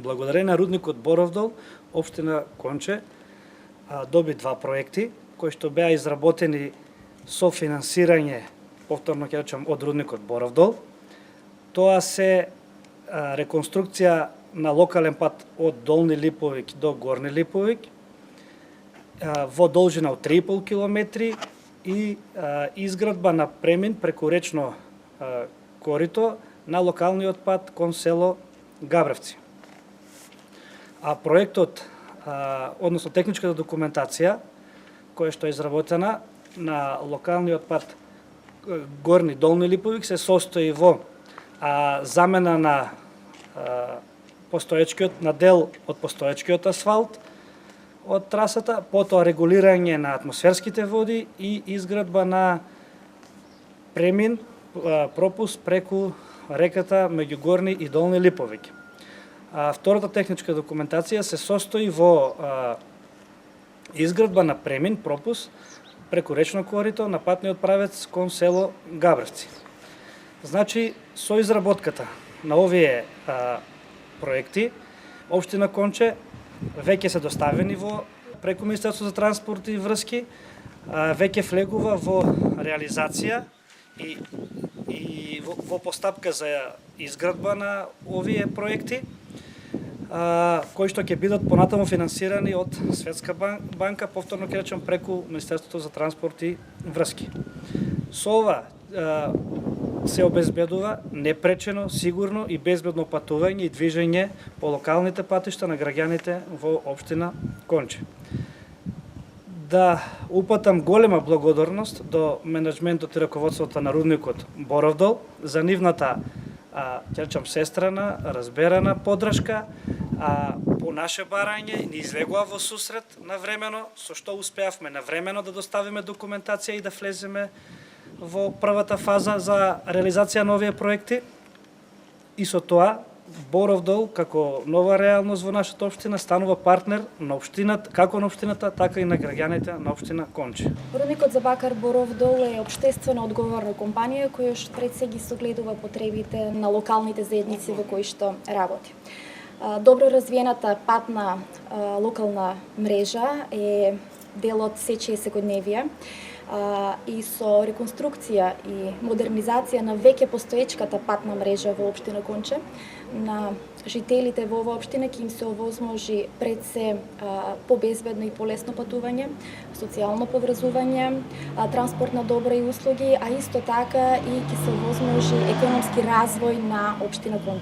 Благодарение на рудникот Боровдол, општина Конче доби два проекти кои што беа изработени со финансирање, повторно ќе речам, од рудникот Боровдол. Тоа се реконструкција на локален пат од Долни Липовик до Горни Липовик во должина од 3,5 километри и изградба на премин преку речно корито на локалниот пат кон село Габревци. А проектот, односно техничката документација, која што е изработена на локалниот пат Горни Долни Липовик, се состои во замена на на дел од постоечкиот асфалт од трасата, потоа регулирање на атмосферските води и изградба на премин, пропуст преку реката меѓу Горни и Долни Липовик. Втората техничка документација се состои во изградба на премин, пропуст преку речно корито на патниот правец кон село Габревци. Значи, со изработката на овие проекти, општина Конче веќе се доставени преку Министерството за транспорт и врски, веќе влегува во реализација и во постапка за изградба на овие проекти, кои што ќе бидат понатаму финансирани од Светска банка, повторно ќе речем преку Министерството за транспорт и врски. Со ова се обезбедува непречено, сигурно и безбедно патување и движење по локалните патишта на граѓаните во општина Конче. Да упатам голема благодарност до менеджментот и раководството на рудникот Боровдол за нивната, ќе речам, сестрана, разберана поддршка, по наше барање ни излегува во сусрет навремено, со што успеавме навремено да доставиме документација и да влеземе во првата фаза за реализација на овие проекти. И со тоа Боровдол, како нова реалност во нашата општина, станува партнер на општината, како на општината, така и на граѓаните на општина Конче. Рудникот за бакар Боровдол е општествено одговорна компанија која што пред се ги согледува потребите на локалните заедници во кои што работи. Добро развиената патна локална мрежа е дел од сече секојдневие и со реконструкција и модернизација на веќе постоечката патна мрежа во општина Конче, на жителите во оваа општина ќе им се овозможи пред се побезбедно и полесно патување, социјално поврзување, транспортна добра и услуги, а исто така и ќе се овозможи економски развој на општина Конче.